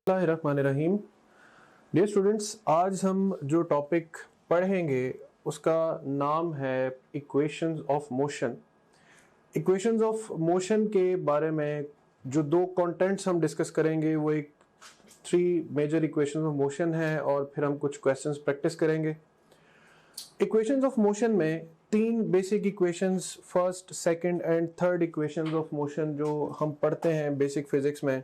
रहीम। Dear students, आज हम जो टॉपिक पढ़ेंगे उसका नाम है equations of motion. Equations of motion के बारे में जो दो कंटेंट्स हम डिस्कस करेंगे वो एक 3 मेजर इक्वेशंस ऑफ मोशन है और फिर हम कुछ क्वेश्चंस प्रैक्टिस करेंगे। इक्वेशंस ऑफ मोशन में 3 basic equations, first, second and third equations of motion जो हम पढ़ते हैं बेसिक फिजिक्स में।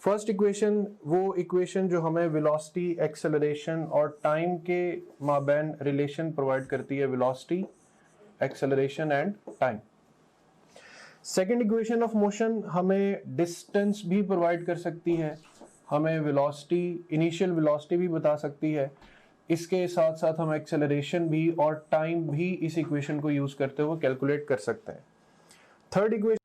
फर्स्ट इक्वेशन वो इक्वेशन जो हमें वेलोसिटी, एक्सेलरेशन और टाइम के माबैन रिलेशन प्रोवाइड करती है, velocity, acceleration and time. Second equation of motion हमें डिस्टेंस भी प्रोवाइड कर सकती है, हमें वेलोसिटी, इनिशियल वेलोसिटी भी बता सकती है। इसके साथ साथ हम एक्सेलरेशन भी और टाइम भी इस इक्वेशन को यूज करते हुए कैलकुलेट कर सकते हैं। थर्ड इक्वेशन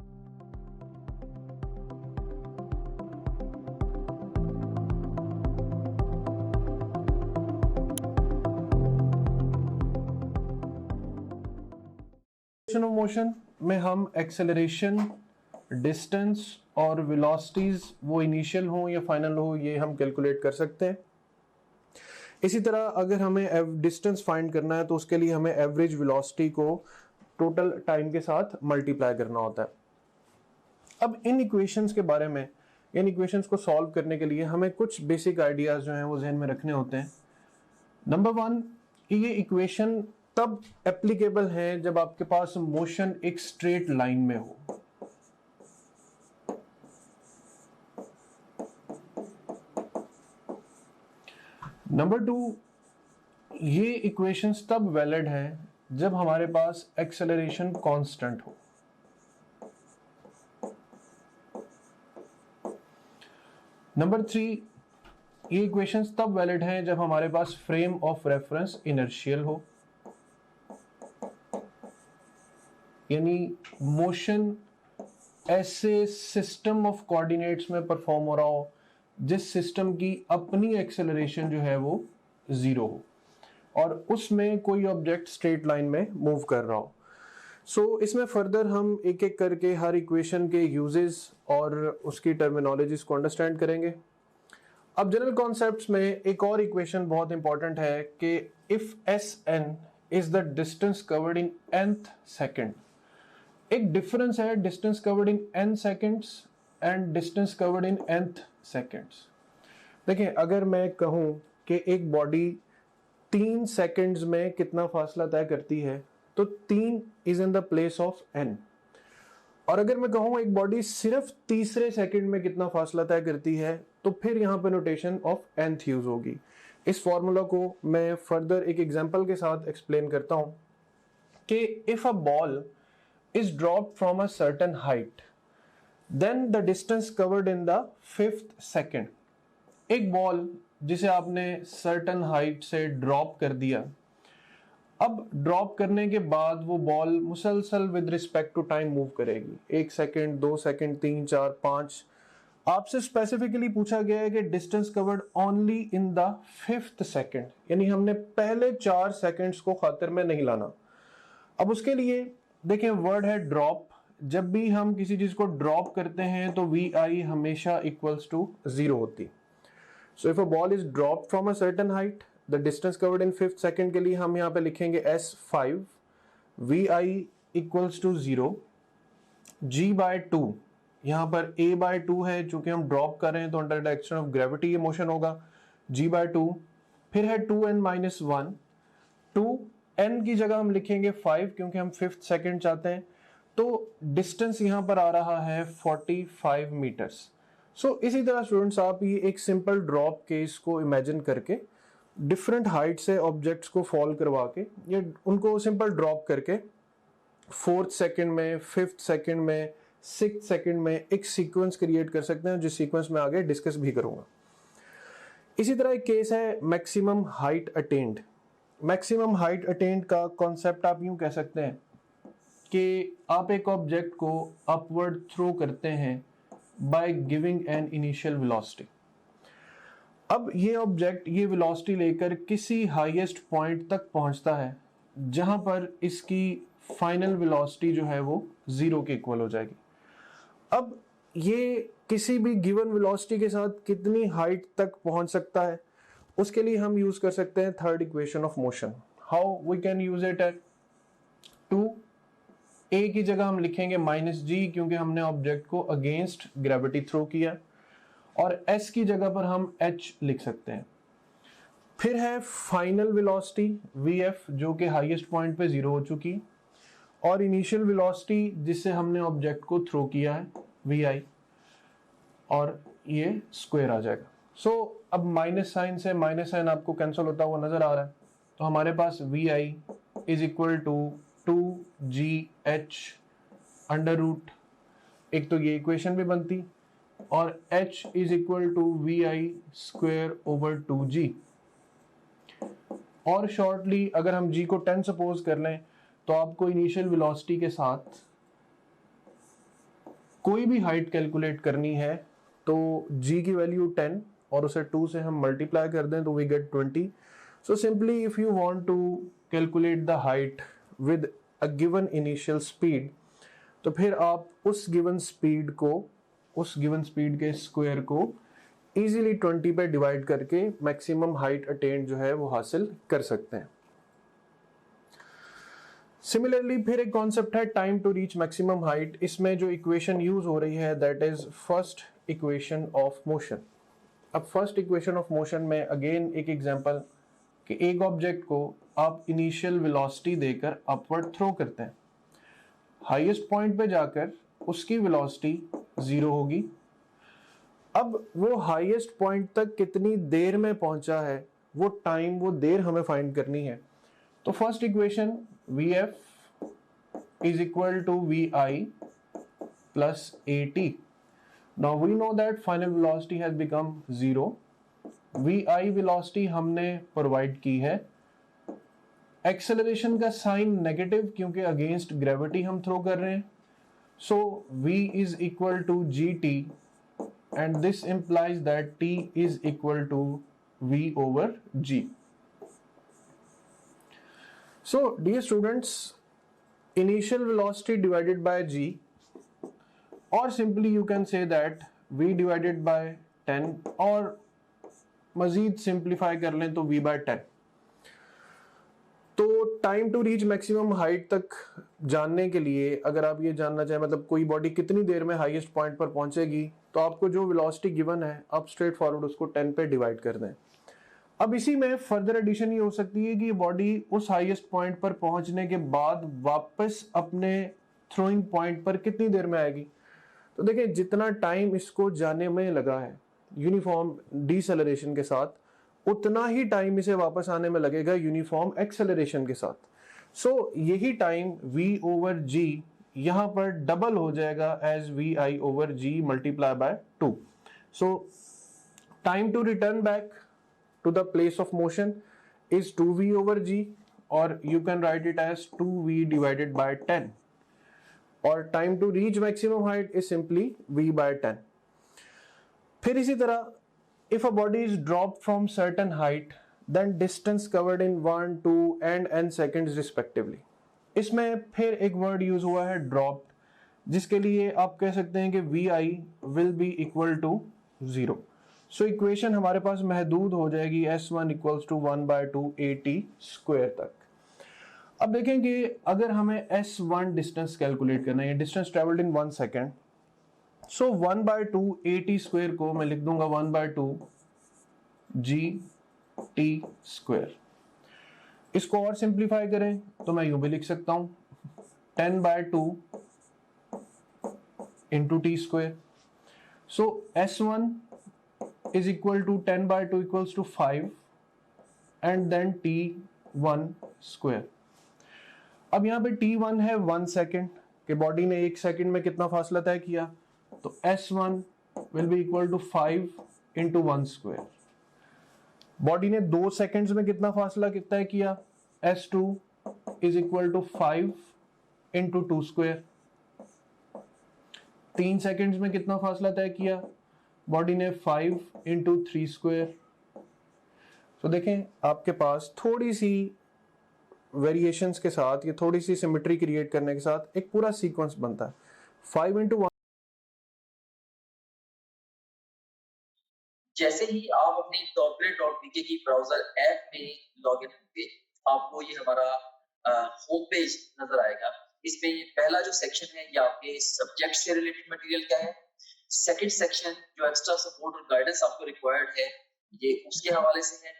ऑफ मोशन में हम एक्सेलरेशन, डिस्टेंस और वेलोसिटीज, वो इनिशियल हो या फाइनल हो, ये हम कैलकुलेट कर सकते हैं। इसी तरह अगर हमें डिस्टेंस फाइंड करना है तो उसके लिए हमें एवरेज वेलोसिटी को टोटल टाइम के साथ मल्टीप्लाई करना होता है। अब इन इक्वेशंस के बारे में, इन इक्वेशंस को सॉल्व करने के लिए हमें कुछ बेसिक आइडियाज जो हैं वो जहन में रखने होते हैं। नंबर 1, ये इक्वेशन तब एप्लीकेबल है जब आपके पास मोशन एक स्ट्रेट लाइन में हो। नंबर 2, ये इक्वेशंस तब वैलिड है जब हमारे पास एक्सेलरेशन कांस्टेंट हो। नंबर 3, ये इक्वेशंस तब वैलिड हैं जब हमारे पास फ्रेम ऑफ रेफरेंस इनर्शियल हो, यानी मोशन ऐसे सिस्टम ऑफ कोऑर्डिनेट्स में परफॉर्म हो रहा हो जिस सिस्टम की अपनी एक्सेलरेशन जो है वो 0 हो और उसमें कोई ऑब्जेक्ट स्ट्रेट लाइन में मूव कर रहा हो। सो इसमें फर्दर हम एक एक करके हर इक्वेशन के यूजेस और उसकी टर्मिनोलॉजीज को अंडरस्टैंड करेंगे। अब जनरल कॉन्सेप्ट्स में एक और इक्वेशन बहुत इंपॉर्टेंट है कि if S N is the distance covered in nth second. एक डिफरेंस है distance covered in n seconds and distance covered in nth seconds. देखिए, अगर मैं कहूं कि एक बॉडी 3 सेकेंड्स में कितना फासला तय करती है तो 3 is in the place of n। और अगर मैं कहूं एक बॉडी सिर्फ तीसरे सेकंड में कितना फासला तय करती है तो फिर यहां पे नोटेशन ऑफ nth यूज होगी। इस फॉर्मूला को मैं फर्दर एक एग्जांपल के साथ एक्सप्लेन करता हूं कि if a ball is dropped from a certain height then the distance covered in the 5th second. एक बॉल जिसे आपने सर्टेन हाइट से ड्रॉप कर दिया, अब ड्रॉप करने के बाद वो बॉल मुसलसल with respect to time move करेगी। 1 सेकेंड, 2 सेकेंड, 3, 4, 5। आपसे स्पेसिफिकली पूछा गया है कि distance covered only in the 5th second, यानी हमने पहले 4 सेकेंड्स को खातिर में नहीं लाना। अब उसके लिए देखें, वर्ड है ड्रॉप। जब भी हम किसी चीज को ड्रॉप करते हैं तो वी आई हमेशा इक्वल्स टू 0 होती। So if a ball is dropped from a certain height, the distance covered in 5th second के लिए हम यहां पे लिखेंगे S5, we I equals to 0, G/2। यहां पर A/2 है, चूंकि हम ड्रॉप कर रहे हैं तो under the action of gravity ये मोशन होगा, G/2। फिर है 2n-1, 2n की जगह हम लिखेंगे 5 क्योंकि हम 5th सेकेंड चाहते हैं। तो डिस्टेंस यहां पर आ रहा है 45 मीटर्स। सो इसी तरह स्टूडेंट्स, आप ये एक सिंपल ड्रॉप केस को इमेजिन करके डिफरेंट हाइट से ऑब्जेक्ट्स को फॉल करवा के या उनको सिंपल ड्रॉप करके 4th सेकेंड में, 5th सेकेंड में, 6th सेकेंड में एक सीक्वेंस क्रिएट कर सकते हैं, जिस सीक्वेंस में आगे डिस्कस भी करूंगा। इसी तरह एक केस है maximum height attend. Maximum height attend का कॉन्सेप्ट आप यूं कह सकते हैं कि आप एक ऑब्जेक्ट को अपवर्ड थ्रो करते हैं by giving an initial velocity. अब ये ऑब्जेक्ट ये वेलोसिटी लेकर किसी हाईएस्ट पॉइंट तक पहुंचता है जहां पर इसकी फाइनल वेलोसिटी जो है वो 0 के इक्वल हो जाएगी। अब ये किसी भी गिवन वेलोसिटी के साथ कितनी हाइट तक पहुंच सकता है, उसके लिए हम यूज कर सकते हैं third equation of motion. How we can use it at two a की जगह हम लिखेंगे -g क्योंकि हमने ऑब्जेक्ट को अगेंस्ट ग्रेविटी थ्रो किया, और s की जगह पर हम h लिख सकते हैं. फिर है फाइनल वेलोसिटी vf जो कि हाईएस्ट पॉइंट पे 0 हो चुकी, और इनिशियल वेलोसिटी जिससे हमने ऑब्जेक्ट को थ्रो किया है vi, और ये स्क्वायर आ जाएगा. सो अब माइनस साइन से माइनस साइन आपको कैंसिल होता हुआ नजर आ रहा है, तो हमारे पास vi is equal to 2gh under root, एक तो ये इक्वेशन भी बनती, और h is equal to vi square over 2g. और शॉर्टली अगर हम g को 10 सपोज कर लें तो आपको इनिशियल वेलोसिटी के साथ कोई भी हाइट कैलकुलेट करनी है, तो g की वैल्यू 10 और उसे 2 से हम मल्टीप्लाई कर दें तो we get 20. So simply if you want to calculate the height with a given initial speed, तो फिर आप उस गिवन स्पीड के स्क्वायर को इजीली 20 पे डिवाइड करके मैक्सिमम हाइट अटेन्ड जो है वो हासिल कर सकते हैं. सिमिलरली फिर एक कॉन्सेप्ट है time to reach maximum height. इसमें जो इक्वेशन यूज हो रही है that is first equation of motion. अब फर्स्ट इक्वेशन ऑफ मोशन में अगेन एक एग्जांपल कि एक ऑब्जेक्ट को आप इनिशियल वेलोसिटी देकर अपवर्ड थ्रो करते हैं, हाईएस्ट पॉइंट पे जाकर उसकी वेलोसिटी 0 होगी. अब वो हाईएस्ट पॉइंट तक कितनी देर में पहुंचा है, वो देर हमें फाइंड करनी है. तो first equation vf is equal to vi plus at. Now we know that final velocity has become 0. vi velocity हमने प्रोवाइड की है. एक्सेलरेशन का साइन नेगेटिव क्योंकि अगेंस्ट ग्रेविटी हम थ्रो कर रहे हैं. सो v is equal to gt and this implies that t is equal to v over g. So dear students, initial velocity divided by g, or simply you can say that v divided by 10, और मजीद simplify कर लें तो v by 10. तो time to reach maximum height तक जानने के लिए अगर आप ये जानना चाहें मतलब कोई बॉडी कितनी देर में हाईएस्ट पॉइंट पर पहुंचेगी, तो आपको जो वेलोसिटी गिवन है आप स्ट्रेट फॉरवर्ड उसको 10 पे डिवाइड कर दें. अब इसी में फर्दर एडिशन ये हो सकती है कि बॉडी उस हाईएस्ट पॉइंट पर पहुंचने के बाद वापस अपने थ्रोइंग पॉइंट पर कितनी देर में आएगी. तो देखिए जितना टाइम इसको जाने में लगा है यूनिफॉर्म डिसेलरेशन के साथ, उतना ही टाइम इसे वापस आने में लगेगा यूनिफॉर्म एक्सेलरेशन के साथ. सो यही टाइम v ओवर g यहां पर डबल हो जाएगा as vi over g multiply by 2. So time to return back to the place of motion is 2v over g, or you can write it as 2v divided by 10, or time to reach maximum height is simply v by 10. फिर इसी तरह if a body is dropped from certain height then distance covered in 1, 2 and n seconds respectively. इसमें फिर एक word use हुआ है dropped, जिसके लिए आप कह सकते हैं कि vi will be equal to 0. So equation हमारे पास महदूद हो जाएगी s1 equals to 1/2 at square तक. अब देखें कि अगर हमें s1 डिस्टेंस कैलकुलेट करना है, distance travelled in 1 second, so 1/2 at square को मैं लिख दूंगा 1/2 gt स्क्वायर. इसको और सिंप्लीफाई करें तो मैं यूं भी लिख सकता हूं 10/2 into T square. So s1 is equal to 10/2 equals to 5 and then t1 square. अब यहाँ पे t1 है 1 सेकेंड कि बॉडी ने 1 सेकेंड में कितना फासला तय किया, तो s1 will be equal to 5 into 1 square. Body ने 2 सेकेंड्स में कितना फासला तय किया, s2 is equal to 5 into 2 square. 3 seconds में कितना फासला तय किया, बॉडी ने 5 इंटू 3 स्क्वायर. तो देखें आपके पास थोड़ी सी वेरिएशंस के साथ, ये थोड़ी सी सिमेट्री क्रिएट करने के साथ एक पूरा सीक्वेंस बनता है. 5 इंटू जैसे ही आप अपनी topgrade.pk की ब्राउजर ऐप में लॉगिन होंगे, आपको ये हमारा होम पेज नजर आएगा। इसमें पहला जो सेक्शन है ये आपके सब्जेक्ट से रिलेटेड मटेरियल का है। सेकंड सेक्शन जो एक्स्ट्रा सपोर्ट और गाइडेंस आपको रिक्वायर्ड है ये उसके हवाले से है।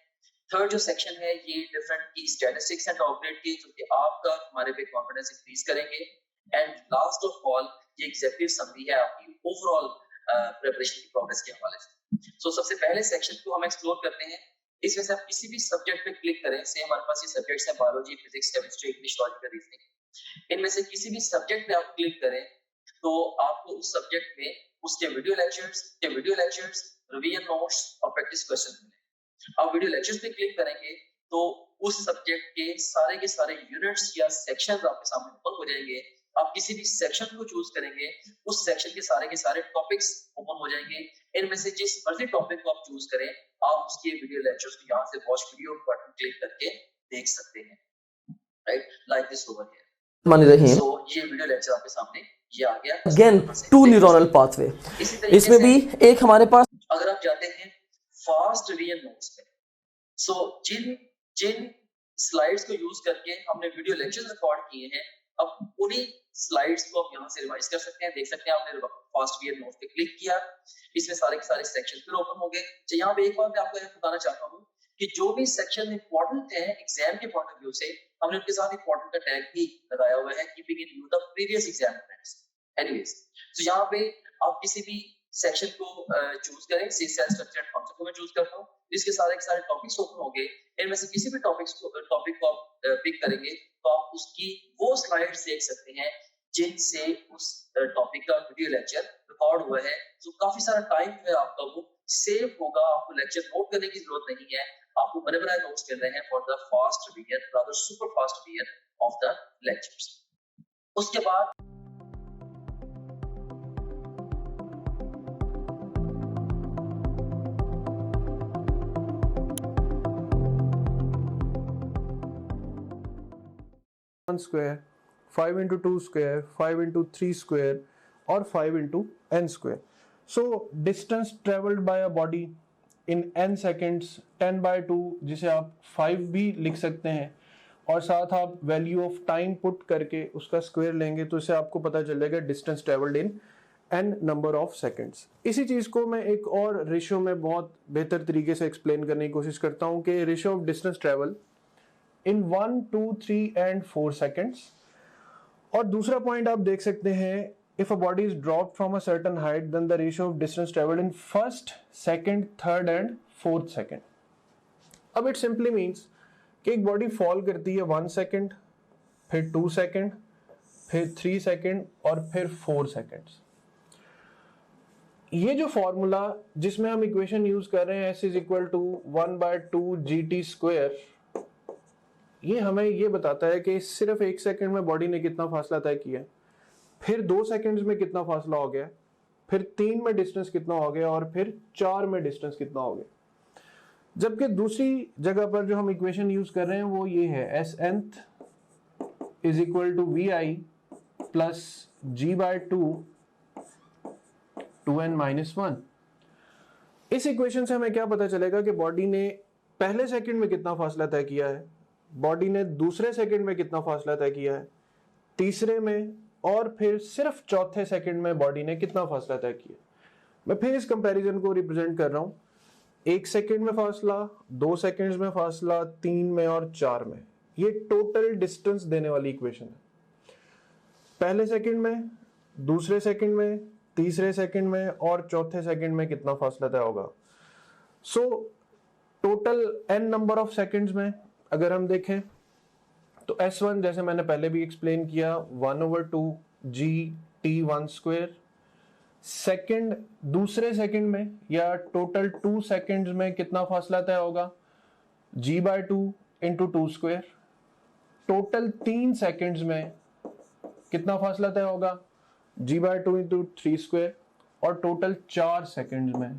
थर्ड जो सेक्शन है ये डिफरेंट की स्टैटिस्टिक्स एंड टॉपग्रेड की, जो कि आपका हमारे पे कॉन्फिडेंस इंक्रीज करेंगे। एंड लास्ट ऑफ ऑल ये एग्जीक्यूटिव समरी है आपकी ओवरऑल प्रिपरेशन की प्रोग्रेस के हवाले से। सो सबसे पहले सेक्शन को हम एक्सप्लोर करते हैं। इसमें से आप किसी भी सब्जेक्ट पे क्लिक करें, से हमारे पास ये सब्जेक्ट्स हैं biology, physics, chemistry, English, logical reasoning. इनमें से किसी भी सब्जेक्ट पे आप क्लिक करें तो आपको उस सब्जेक्ट में उसके वीडियो लेक्चर्स, रिवीजन नोट्स और प्रैक्टिस क्वेश्चन मिले। आप वीडियो लेक्चर्स पे क्लिक करेंगे तो उस सब्जेक्ट के सारे यूनिट्स या सेक्शंस आपके सामने ओपन हो जाएंगे। आप किसी भी सेक्शन को चूज करेंगे, उस सेक्शन के सारे टॉपिक्स ओपन हो जाएंगे। इनमें से जिस मर्जी टॉपिक को आप चूज करें, आप उसके वीडियो लेक्चर्स को यहाँ से वॉच वीडियो बटन क्लिक करके देख सकते हैं, right, like this over here. मानी रही सो ये वीडियो लेक्चर आपके सामने ये आ गया। अगेन टू न्यूरल पाथवे, इसमें भी एक हमारे पास अगर आप जाते हैं फास्ट रिवीजन नोट्स पे, सो जिन स्लाइड्स को यूज करके हमने वीडियो लेक्चर्स रिकॉर्ड किए हैं, अब उन्हीं स्लाइड्स को आप यहाँ से रिवाइज कर सकते हैं। देख सकते हैं आपने फास्ट रिवीजन नोट्स पे क्लिक किया, इसमें सारे के सारे सेक्शन फिर ओपन हो गए। तो यहाँ पे एक बात मैं आपको यह बताना चाहता हूँ कि जो भी सेक्शन इंपॉर्टेंट है एग्जाम के पॉइंट ऑफ व्यू से, हमने उनके साथ इंपॉर्टेंट का टैग भी लगाया हुआ है, keeping in view the previous exam friends. Anyways, तो यहाँ पे आप किसी भी सेक्शन को चूज करें। सी सेल स्ट्रक्चर एंड फंक्शन को मैं चूज करता हूँ। इसके सारे टॉपिक्स ओपन हो गए। इनमें से किसी भी टॉपिक को आप पिक करेंगे तो आप उसकी वो स्लाइड्स देख सकते हैं जिनसे उस टॉपिक का वीडियो लेक्चर रिकॉर्ड हुआ है। तो काफी सारा टाइम जो है आपका वो सेव होगा। आपको लेक्चर नोट करने की जरूरत नहीं है, आपको बड़े बड़े नोट्स मिल रहे हैं for the fast revision, rather super fast revision of the lectures. उसके बाद square, 5 into 2 square, 5 into 3 square और 5 into n square. So distance traveled by a body in n seconds 10 by 2, जिसे आप 5 भी लिख सकते हैं, और साथ आप वैल्यू ऑफ टाइम पुट करके उसका स्क्वायर लेंगे तो इससे आपको पता चलेगा distance travelled in n number of seconds. इसी चीज़ को मैं एक और रेशियो में बहुत बेहतर तरीके से एक्सप्लेन करने की कोशिश करता हूँ कि ratio of distance travel in 1, 2, 3 and 4 seconds. और दूसरा पॉइंट आप देख सकते हैं, if a body is drop from a certain height then the ratio of distance travelled in first, second, third and fourth second. अब इट सिंपली मींस कि एक body fall करती है 1 सेकंड, फिर 2 सेकंड, फिर 3 सेकंड और फिर 4 सेकंड्स। ये जो फॉर्मूला जिसमें हम इक्वेशन यूज कर रहे हैं s is equal to 1/2 gt square, ये हमें ये बताता है कि सिर्फ 1 सेकंड में बॉडी ने कितना फासला तय किया, फिर 2 सेकंड्स में कितना फासला हो गया, फिर 3 में डिस्टेंस कितना हो गया और फिर 4 में डिस्टेंस कितना हो गया। जबकि दूसरी जगह पर जो हम इक्वेशन यूज कर रहे हैं वो ये है, S nth is equal to V I plus g/2 2n-1। इस इक्वेशन से हमें क्या पता चलेगा कि बॉडी ने पहले सेकंड में कितना फासला तय किया है, बॉडी ने दूसरे सेकंड में कितना फासला तय किया है, तीसरे में, और फिर सिर्फ चौथे सेकंड में बॉडी ने कितना फासला तय किया। मैं फिर इस कंपैरिजन को रिप्रेजेंट कर रहा हूं, 1 सेकंड में फासला, 2 सेकंड्स में फासला, 3 में और 4 में। ये टोटल डिस्टेंस देने वाली इक्वेशन है। पहले सेकंड में, दूसरे सेकंड में, तीसरे सेकंड में और चौथे सेकंड में कितना फासला तय होगा। So total n number of seconds में अगर हम देखें तो S1 जैसे मैंने पहले भी एक्सप्लेन किया 1/2 GT1 स्क्वायर। सेकंड, दूसरे सेकंड में या टोटल 2 सेकंड्स में कितना फासला तय होगा, G/2 into 2 square. Total 3 seconds में कितना फासला तय होगा, G/2 इंटू 3 स्क्वायर। और टोटल 4 सेकंड्स में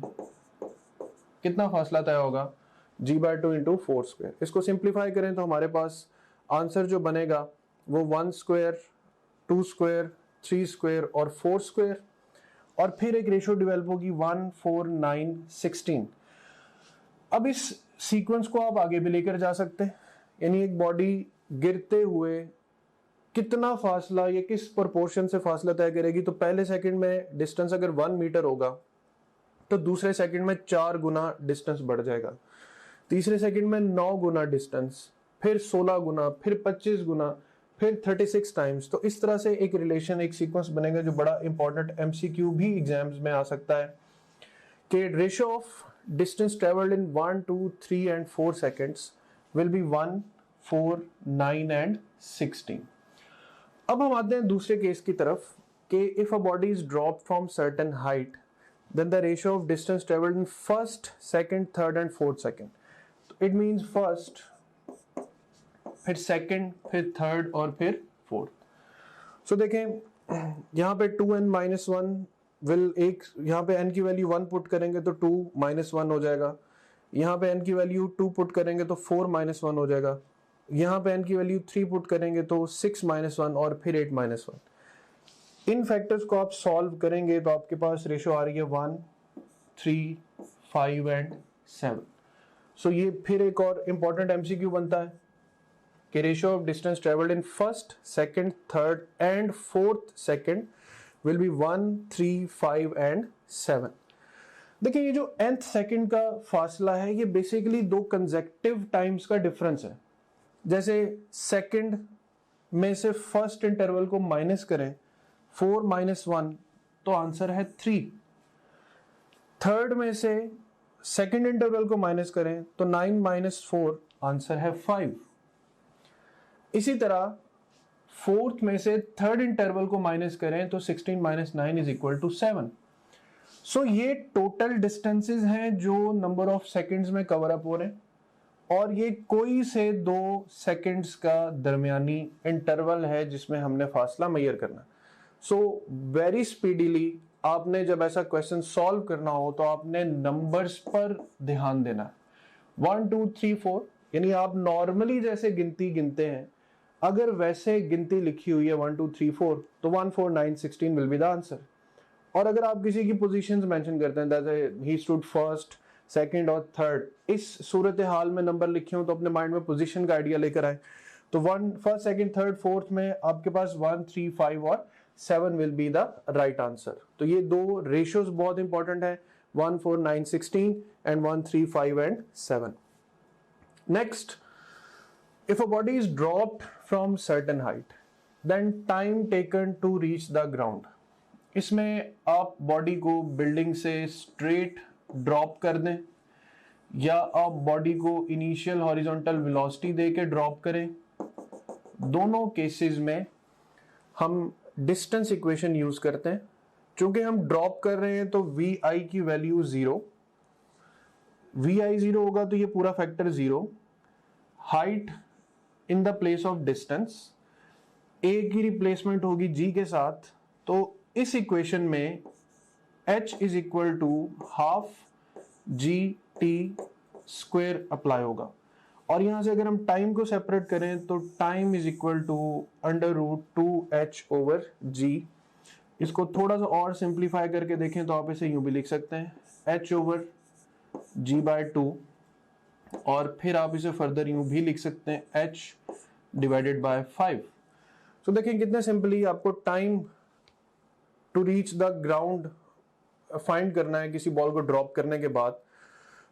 कितना फासला तय होगा, G/2 इंटू 4 स्क्वायर। इसको सिंप्लीफाई करें तो हमारे पास आंसर जो बनेगा वो 1 स्क्वायर, 2 स्क्वायर, 3 स्क्वायर और 4 स्क्वायर। और फिर एक रेशियो डेवलप होगी 1, 4, 9, 16। अब इस सीक्वेंस को आप आगे भी लेकर जा सकते हैं, यानी एक बॉडी गिरते हुए कितना फासला या किस प्रोपोर्शन से फासला तय करेगी। तो पहले सेकंड में डिस्टेंस अगर 1 मीटर होगा तो दूसरे सेकंड में 4 गुना डिस्टेंस बढ़ जाएगा, तीसरे सेकंड में 9 गुना डिस्टेंस, फिर 16 गुना, फिर 25 गुना, फिर 36 टाइम्स। तो इस तरह से एक रिलेशन, एक सीक्वेंस बनेगा जो बड़ा इंपॉर्टेंट एमसीक्यू भी एग्जाम्स में आ सकता है कि ratio of distance travelled in 1, 2, 3 and 4 seconds will be 1, 4, 9 and 16। अब हम आते हैं दूसरे केस की तरफ कि if a body is drop from certain height then the ratio of distance travelled in first, second, third and fourth second. तो it means first, फिर सेकंड, फिर थर्ड और फिर फोर्थ। सो देखें यहाँ पे 2n-1 विल, एक यहाँ पे n की वैल्यू 1 पुट करेंगे तो 2-1 हो जाएगा, यहाँ पे n की वैल्यू 2 पुट करेंगे तो 4-1 हो जाएगा, यहाँ पे n की वैल्यू 3 पुट करेंगे तो 6-1 और फिर 8-1। इन फैक्टर्स को आप सॉल्व करेंगे तो आपके पास रेशियो आ रही है 1, 3, 5 एंड 7। सो ये फिर एक और इंपॉर्टेंट एमसीक्यू बनता है कि ratio of distance travelled in first, second, third and fourth second will be 1, 3, 5 and 7। देखिए ये जो nth सेकंड का फासला है ये बेसिकली दो कंसेक्टिव टाइम्स का डिफरेंस है। जैसे सेकंड में से फर्स्ट इंटरवल को माइनस करें 4-1 तो आंसर है 3। थर्ड में से सेकंड इंटरवल को माइनस करें तो 9-4 आंसर है 5। इसी तरह फोर्थ में से थर्ड इंटरवल को माइनस करें तो 16-9 इज इक्वल टू 7। सो ये टोटल डिस्टेंसेस हैं जो नंबर ऑफ सेकंड्स में कवर अप हो रहे हैं और ये कोई से 2 सेकंड्स का दरमियानी इंटरवल है जिसमें हमने फासला मेजर करना। सो वेरी स्पीडीली आपने जब ऐसा क्वेश्चन सॉल्व करना हो तो आपने नंबर्स पर ध्यान देना। 1, 2, 3, 4 यानी आप नॉर्मली जैसे गिनती गिनते हैं अगर वैसे गिनती लिखी हुई है 1, 2, 3, 4 तो 1, 4, 9, 16 विल बी द आंसर। और अगर आप किसी की पोजीशंस मेंशन करते हैं जैसे ही स्टूड फर्स्ट, सेकंड और थर्ड, इस सूरत हाल में नंबर लिखे हो तो अपने माइंड में पोजीशन का आइडिया लेकर आए। तो 1, फर्स्ट, सेकंड, थर्ड, फोर्थ में आपके पास 1, 3, 5 और 7 will be the right answer. तो ये दो रेशियोज बहुत इंपॉर्टेंट है, 1, 4, 9, 16 and 1, 3, 5 and 7। Next, if a body is dropped from certain height then time taken to reach the ground। इसमें आप बॉडी को बिल्डिंग से स्ट्रेट ड्रॉप कर दें या आप बॉडी को इनिशियल हॉरिजॉन्टल वेलोसिटी दे के ड्रॉप करें, दोनों केसेस में हम डिस्टेंस इक्वेशन यूज करते हैं। चूंकि हम ड्रॉप कर रहे हैं तो vi की वैल्यू 0, vi 0 होगा तो ये पूरा factor 0, height in the place of distance, a की रिप्लेसमेंट होगी g के साथ। तो इस इक्वेशन में h is equal to half gt square apply होगा और यहां से अगर हम टाइम को सेपरेट करें तो time is equal to √2h over g। इसको थोड़ा सा और सिंप्लीफाई करके देखें तो आप इसे यूं भी लिख सकते हैं h ओवर g/2 और फिर आप इसे फर्दर यूं भी लिख सकते हैं h डिवाइडेड बाय 5। तो देखें कितने सिंपली आपको time to reach the ground find करना है किसी बॉल को ड्रॉप करने के बाद।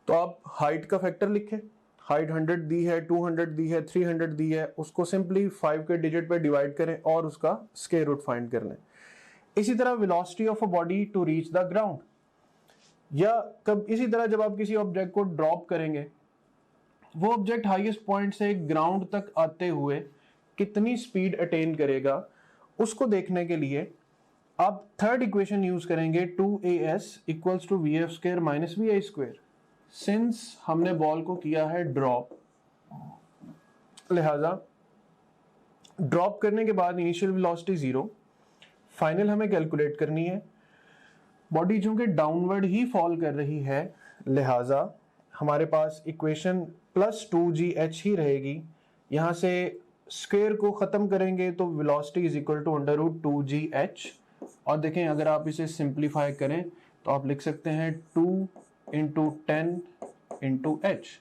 तो आप हाइट का फैक्टर लिखें, हाइट 100 दी है, 200 दी है, 300 दी है, उसको सिंपली 5 के डिजिट पे डिवाइड करें और उसका स्क्वायर रूट फाइंड कर लें। इसी तरह velocity of a body to reach the ground, या कब इसी तरह जब आप किसी ऑब्जेक्ट को ड्रॉप करेंगे वो ऑब्जेक्ट हाईएस्ट पॉइंट से ग्राउंड तक आते हुए कितनी स्पीड अटेन करेगा उसको देखने के लिए आप थर्ड इक्वेशन यूज करेंगे 2as equals to vf square minus vi square. Since हमने बॉल को किया है ड्रॉप, लिहाजा ड्रॉप करने के बाद इनिशियल वेलोसिटी 0, फाइनल हमें कैलकुलेट करनी है। बॉडी चूंकि डाउनवर्ड ही फॉल कर रही है लिहाजा हमारे पास इक्वेशन +2gh ही रहेगी। यहां से स्क्वायर को खत्म करेंगे तो velocity is equal to √2gh और देखें अगर आप इसे सिंप्लीफाई करें तो आप लिख सकते हैं 2 × 10 into h,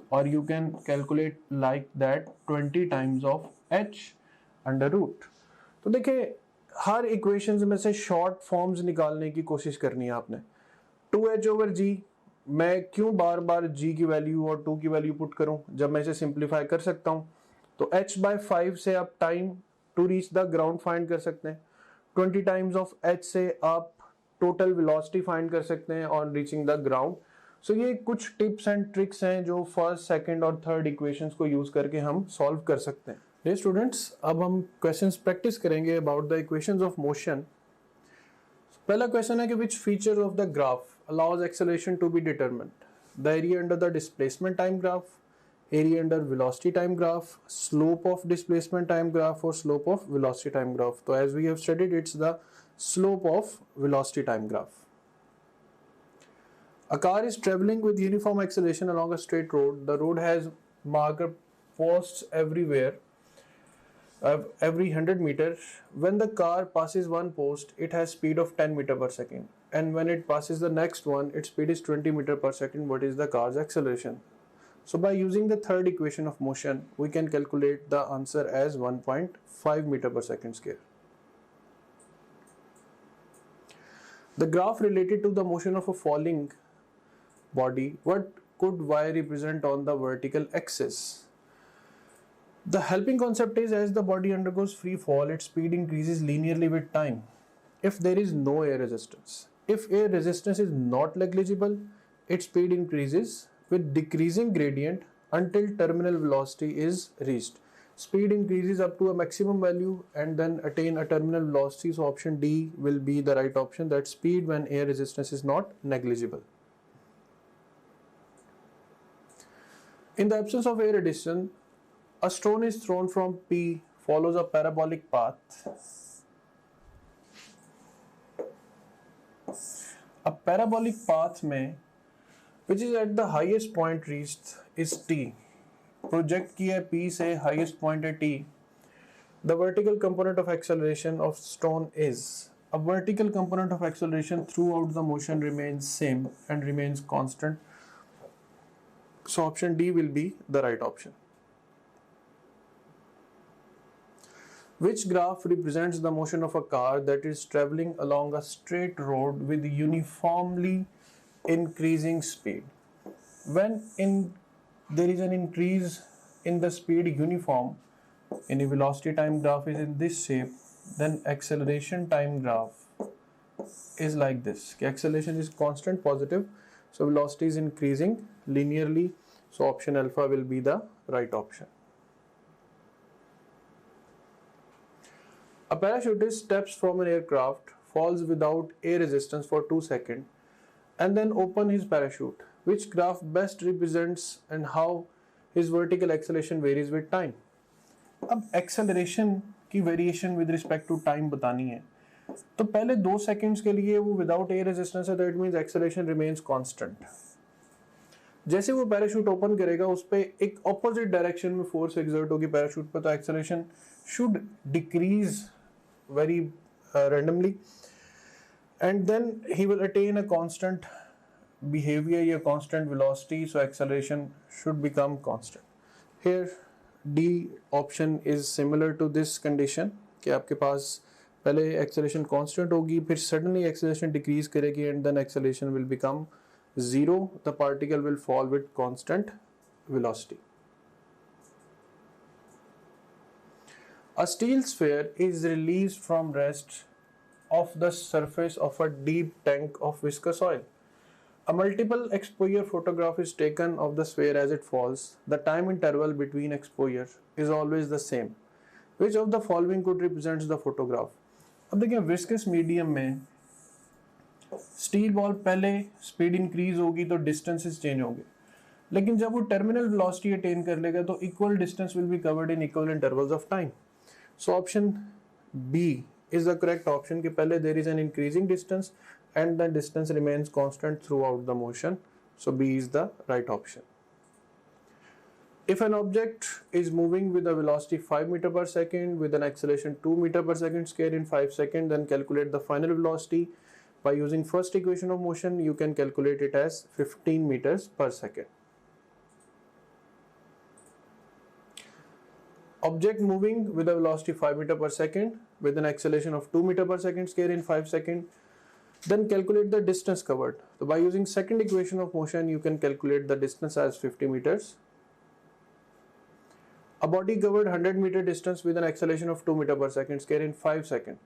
or you can calculate like that 20 times of h under root. तो देखिए हर इक्वेशंस में से शॉर्ट फॉर्म्स निकालने की कोशिश करनी है आपने. 2h ओवर g, मैं क्यों बार बार g की वैल्यू और 2 की वैल्यू पुट करूं जब मैं इसे सिंप्लीफाई कर सकता हूं. तो h/5 से आप time to reach the ground find कर सकते हैं. 20 टाइम्स ऑफ h से आप टोटल वेलोसिटी फाइंड कर सकते हैं ऑन रीचिंग द ग्राउंड. सो ये कुछ टिप्स एंड ट्रिक्स हैं जो फर्स्ट, सेकंड और थर्ड इक्वेशंस को यूज करके हम सॉल्व कर सकते हैं. ये स्टूडेंट्स, अब हम क्वेश्चंस प्रैक्टिस करेंगे about the equations of motion. पहला क्वेश्चन है कि which feature of the graph allows acceleration to be determined. The area under the displacement time graph, area under velocity time graph, slope of displacement time graph or slope of velocity time graph. So as we have studied, it's the slope of velocity time graph. A car is traveling with uniform acceleration along a straight road. The road has marker posts everywhere, every 100 meters. When the car passes one post, it has speed of 10 meter per second. And when it passes the next one, its speed is 20 meter per second. What is the car's acceleration? So by using the third equation of motion, we can calculate the answer as 1.5 meter per second square. The graph related to the motion of a falling body, what could y represent on the vertical axis? The helping concept is as the body undergoes free fall, its speed increases linearly with time. If there is no air resistance, if air resistance is not negligible, its speed increases with decreasing gradient until terminal velocity is reached. Speed increases up to a maximum value and then attain a terminal velocity. So option D will be the right option, that speed when air resistance is not negligible. In the absence of air resistance, a stone is thrown from P, follows a parabolic path. A parabolic path में which is at the highest point reached is T. Project की है P से highest point है T. The vertical component of acceleration of stone is. A vertical component of acceleration throughout the motion remains same and remains constant. So option D will be the right option. Which graph represents the motion of a car that is traveling along a straight road with uniformly increasing speed? When there is an increase in the speed uniform, in a velocity time graph is in this shape, then acceleration time graph is like this. Acceleration is constant positive, so velocity is increasing linearly, so option alpha will be the right option. A parachutist steps from an aircraft, falls without air resistance for 2 seconds, and then open his parachute. Which graph best represents and how his vertical acceleration varies with time? अब acceleration की variation with respect to time बतानी है. तो पहले 2 seconds के लिए वो without air resistance है, तो it means acceleration remains constant. जैसे वो पैराशूट ओपन करेगा उस पर एक opposite direction में force exert होगी पैराशूट पर, तो acceleration should decrease very randomly. And then he will attain a constant behavior या constant velocity, so acceleration should become constant. Here D option is similar to this condition कि आपके पास पहले acceleration constant होगी, फिर suddenly acceleration decrease करेगी and then acceleration will become 0. The particle will fall with constant velocity. A steel sphere is released from rest of the surface of a deep tank of viscous oil. A multiple exposure photograph is taken of the sphere as it falls. The time interval between exposure is always the same. Which of the following could represent the photograph? अब देखिए viscous medium में steel ball पहले speed increase होगी तो distances change होंगे, लेकिन जब वो टर्मिनल वेलोसिटी अटेन कर लेगा तो equal distance will be covered in equal intervals of time. So option B is the correct option कि पहले there is an increasing distance and the distance remains constant throughout the motion. So B is the right option. If an object is moving with a velocity 5 meter per second with an acceleration 2 meter per second square in 5 seconds, then calculate the final velocity By using first equation of motion, you can calculate it as 15 meters per second. Object moving with a velocity 5 meter per second with an acceleration of 2 meter per second square in 5 seconds. Then calculate the distance covered. So by using second equation of motion, you can calculate the distance as 50 meters. A body covered 100 meter distance with an acceleration of 2 meter per second square in 5 seconds.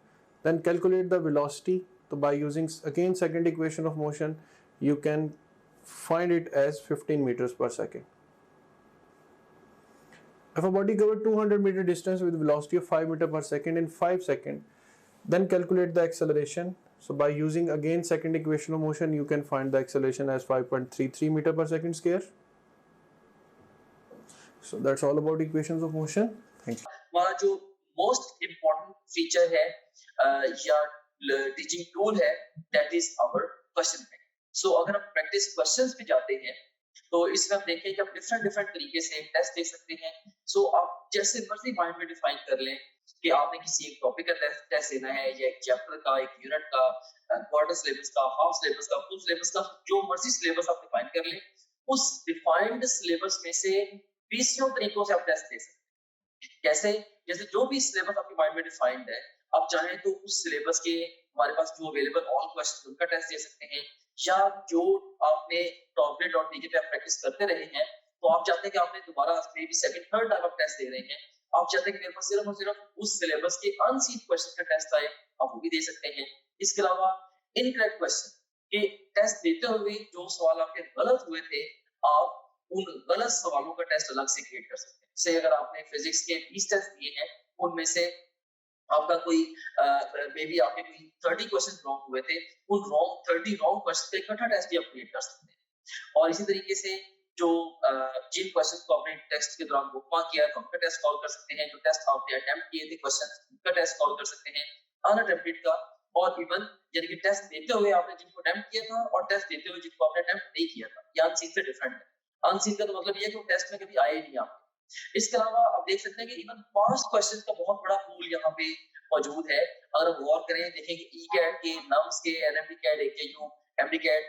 Then calculate the velocity. So by using again second equation of motion, you can find it as 15 meters per second. If a body covered 200 meter distance with velocity of 5 meter per second in 5 seconds, then calculate the acceleration. So by using again second equation of motion, you can find the acceleration as 5.33 meter per second square. So that's all about equations of motion. Thank you. हमारा जो most important feature है या teaching tool है, that is our question bank. So अगर हम practice questions पे जाते हैं तो इसमें हम देखें कि आप डिफरेंट तरीके से टेस्ट दे सकते हैं. सो आप जैसे मर्जी माइंड में डिफाइन कर लें कि आपने किसी एक टॉपिक का टेस्ट देना है या एक चैप्टर का, एक यूनिट का, क्वार्टर सिलेबस का, हाफ सिलेबस का, फुल सिलेबस का, जो मर्जी सिलेबस आप डिफाइन कर लें, उस डिफाइंड सिलेबस में से 20 तरीकों से आप टेस्ट दे सकते हैं. कैसे? जैसे जो भी सिलेबस आपके माइंड में डिफाइंड है, आप चाहें तो उस सिलेबस के हमारे पास जो अवेलेबल ऑल क्वेश्चन उनका टेस्ट दे सकते हैं, या जो आपने टॉपलेट.pk पे आप प्रैक्टिस करते रहे हैं, तो आप चाहते हैं कि आपने दोबारा may be second third time आप टेस्ट दे रहे हैं, आप चाहते हैं कि मेरे पास सिर्फ और सिर्फ उस सिलेबस के अनसीन क्वेश्चन का टेस्ट आए, आप वो भी दे सकते हैं. इसके अलावा इनकरेक्ट क्वेश्चन के टेस्ट देते हुए जो सवाल आपके गलत हुए थे, आप उन गलत सवालों का टेस्ट अलग से क्रिएट कर सकते हैं. से अगर आपने फिजिक्स के 20 टेस्ट दिए हैं, उनमें से आपका कोई मे बी आपके कोई 30 क्वेश्चन रॉन्ग हुए थे, उन 30 रॉन्ग क्वेश्चन का इकट्ठा टेस्ट भी आप क्रिएट कर सकते हैं. और इसी तरीके से जो जिन क्वेश्चन को आपने टेस्ट के दौरान बुकमार्क किया है, उनका टेस्ट सॉल्व कर सकते हैं. जो टेस्ट आपने अटेम्प्ट किए थे क्वेश्चन, उनका टेस्ट सॉल्व कर सकते हैं, अनअटेम्प्टेड का. और इवन यानी कि टेस्ट देते हुए आपने जिनको अटेम्प्ट किया था और टेस्ट देते हुए जिनको आपने अटेम्प्ट नहीं किया था, ये अनसीन से डिफरेंट है. अनसीन का तो मतलब ये है कि वो टेस्ट में कभी आए नहीं आपके. इसके अलावा आप देख सकते हैं कि इवन पास्ट क्वेश्चन का बहुत बड़ा पूल यहाँ पे मौजूद है. अगर हम गौर करें, देखेंगे ई-कैट के, नम्स के, NMD CAT, AKU, MD CAT,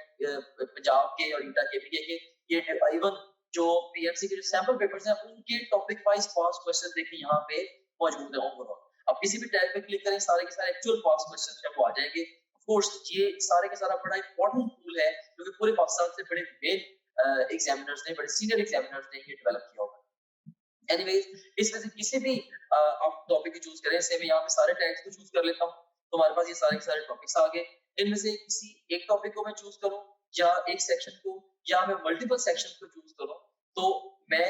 Punjab के और ईटा केपीके के, ये इवन जो पीएमसी के जो सैंपल पेपर्स हैं, उनके टॉपिक वाइज पास्ट क्वेश्चन देखिए यहाँ पे मौजूद है ओवरऑल. अब किसी भी टैब पे क्लिक करें, सारे के सारे एक्चुअल पास्ट क्वेश्चन है वो आ जाएंगे. ऑफ कोर्स ये सारे के सारा बड़ा इंपॉर्टेंट टूल है जो कि पूरे पाकिस्तान से बड़े मेन एग्जामिनर्स ने, बड़े सीनियर एग्जामिनर्स ने ये डेवलप किया होगा. एनीवेज, इसमें से किसी भी आप टॉपिक को चूज करें. से मैं यहाँ पे सारे टैग्स को चूज कर लेता हूँ, तो हमारे पास ये सारे के सारे टॉपिक्स आ गए. इनमें से किसी एक टॉपिक को मैं चूज करूँ या एक सेक्शन को, या मैं मल्टीपल सेक्शन को चूज करूँ, तो मैं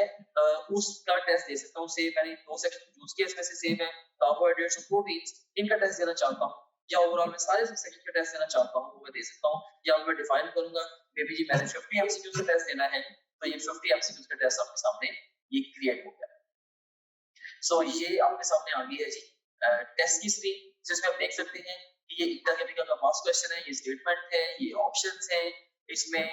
उसका टेस्ट दे सकता हूँ. से मैंने 2 सेक्शन चूज किए, इसमें से सेम है कार्बोहाइड्रेट्स और प्रोटीन्स, इनका टेस्ट देना चाहता हूँ, या ओवरऑल मैं सारे सेक्शन का टेस्ट देना चाहता हूँ, वो मैं दे सकता हूँ. या मैं डिफाइन करूंगा मे बी जी मैंने 50 एमसीक्यूज का टेस्ट देना है, तो ये 50 एमसीक्यूज का टेस्ट आपके सामने ये क्रिएट हो गया. सो ये आपके सामने आ गई है जी टेस्ट की स्क्रीन, जिसमें आप देख सकते हैं कि ये ईटा केमिकल का पास्ट क्वेश्चन है, ये स्टेटमेंट है, ये ऑप्शंस हैं. इसमें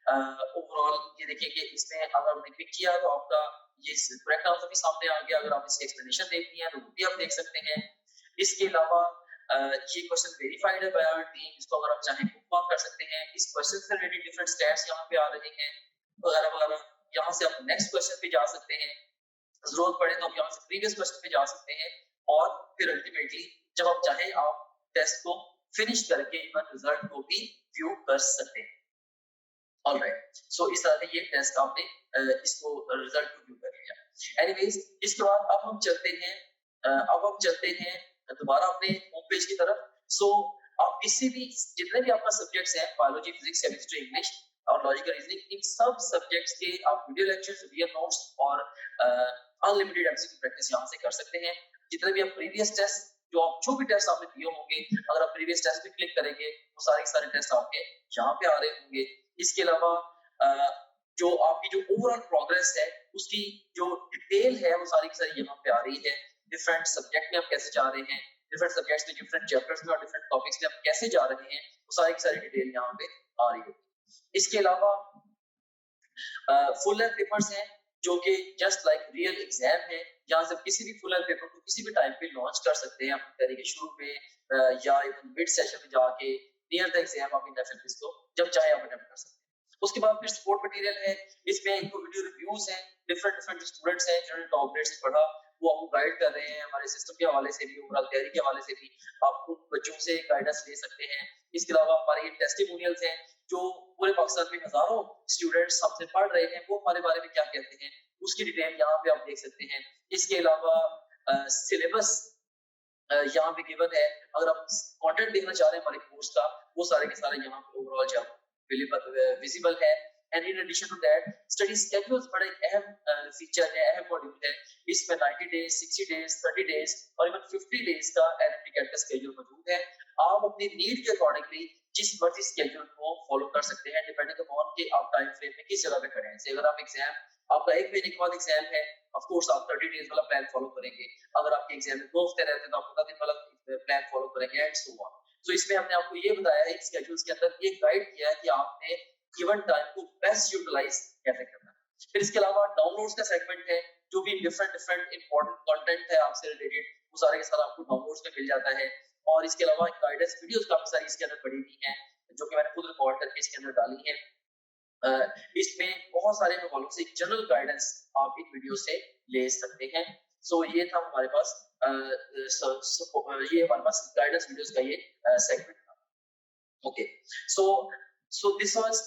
ओवरऑल ये देखिए कि इसमें अगर आपने क्लिक किया तो आपका ये करेक्ट आंसर भी सामने आ गया. अगर आप इसकी एक्सप्लेनेशन देखनी है तो वो भी आप देख सकते हैं. इसके अलावा ये क्वेश्चन वेरीफाइड है बाय आवर टीम, इसको अगर आप चाहें बुकमार्क कर सकते हैं. इस क्वेश्चन से रिलेटेड डिफरेंट स्टैट्स यहाँ पे आ रहे हैं वगैरह वगैरह. यहाँ से आप नेक्स्ट क्वेश्चन पे जा सकते हैं, जरूरत पड़े तो आप यहाँ से प्रीवियस क्वेश्चन पे जा सकते हैं, और फिर अल्टीमेटली जब आप चाहें आप टेस्ट को फिनिश करके इवन रिजल्ट को भी व्यू कर सकते हैं. ऑलराइट, सो इस तरह से ये टेस्ट आपने इसको रिजल्ट को व्यू कर लिया. एनीवेज, इसके बाद अब हम चलते हैं दोबारा अपने होम पेज की तरफ. सो आप किसी भी जितने भी आपका सब्जेक्ट्स हैं, बायोलॉजी, फिजिक्स, केमिस्ट्री, इंग्लिश और लॉजिकल रीजनिंग, इन सब सब्जेक्ट्स के आप वीडियो लेक्चर्स, वीडियो नोट्स और अनलिमिटेड एमसीक्यू प्रैक्टिस यहाँ से कर सकते हैं. जितने भी आप प्रीवियस टेस्ट जो भी टेस्ट आपने दिए होंगे, अगर आप प्रीवियस टेस्ट पे क्लिक करेंगे वो सारे टेस्ट आपके यहाँ पे आ रहे होंगे. इसके अलावा जो आपकी जो ओवरऑल प्रोग्रेस है उसकी जो डिटेल है वो सारी की सारी यहाँ पे आ रही है. डिफरेंट सब्जेक्ट में आप कैसे जा रहे हैं, डिफरेंट सब्जेक्ट्स में, डिफरेंट चैप्टर्स में और डिफरेंट टॉपिक्स में आप कैसे जा रहे हैं, वो सारी की सारी डिटेल यहाँ पे आ रही है. इसके अलावा फुल लेंथ पेपर्स हैं जो कि जस्ट लाइक रियल एग्जाम है. यहाँ से किसी भी फुल लेंथ पेपर को किसी भी टाइम पे लॉन्च कर सकते हैं अपनी तरीके शुरू पे या इवन मिड सेशन में जाके नियर द एग्जाम आप इन एफएलपीज को जब चाहे आप अटेम्प्ट कर सकते हैं। उसके बाद फिर सपोर्ट मटेरियल है, इसमें इनको वीडियो रिव्यूज हैं, डिफरेंट स्टूडेंट्स हैं जिन्होंने टॉप ग्रेड से पढ़ा, वो आपको गाइड कर रहे हैं हमारे सिस्टम के हवाले से भी, ओवरऑल तैयारी के हवाले से भी आप उन बच्चों से गाइडेंस ले सकते हैं। इसके अलावा हमारे ये टेस्टिमोनियल्स हैं जो पूरे पाकिस्तान में हजारों स्टूडेंट्स हमसे पढ़ रहे हैं, वो हमारे बारे में क्या कहते हैं उसकी डिटेल यहाँ पे आप देख सकते हैं। इसके अलावा सिलेबस यहाँ पे गिवन है, अगर आप कंटेंट देखना चाह रहे हैं हमारे कोर्स का, वो सारे के सारे यहाँ पे ओवरऑल जो विजिबल है। And in addition to that study schedules बड़ा एक अहम फीचर है, अहम मॉड्यूल है। इसमें 90 डेज, 60 डेज, 30 डेज और इवन 50 डेज का एनएमटी कैट का स्केड्यूल मौजूद है। आप अपनी नीड के अकॉर्डिंगली जिस मर्जी स्केड्यूल को फॉलो कर सकते हैं डिपेंडिंग अपॉन कि आप टाइम फ्रेम में किस जगह पे खड़े हैं। अगर आप एग्जाम, आपका 1 महीने के बाद एग्जाम है, ऑफ कोर्स आप 30 डेज वाला प्लान फॉलो करेंगे। अगर आपके एग्जाम में 2 हफ्ते रहते हैं तो आप 15 दिन वाला प्लान फॉलो करेंगे एंड सो ऑन। तो इसमें हमने आपको ये बताया है स्केड्यूल्स के अंदर ये गाइड किया है कि आपने गिवन टाइम को बेस्ट यूटिलाइज कैसे करना है। फिर इसके अलावा डाउनलोड्स का सेगमेंट है, जो भी डिफरेंट इंपॉर्टेंट कंटेंट है आपसे रिलेटेड, वो सारे के सारे आपको डाउनलोड्स में मिल जाता है। और इसके अलावा गाइडेंस वीडियोस काफी सारी इसके अंदर पड़ी हुई हैं जो कि मैंने खुद रिकॉर्ड करके इसके अंदर डाली है। इसमें बहुत सारे हवालों से जनरल गाइडेंस आप इन वीडियो से ले सकते हैं। सो ये था हमारे पास ये हमारे पास गाइडेंस वीडियोस का ये सेगमेंट था। Okay, so this was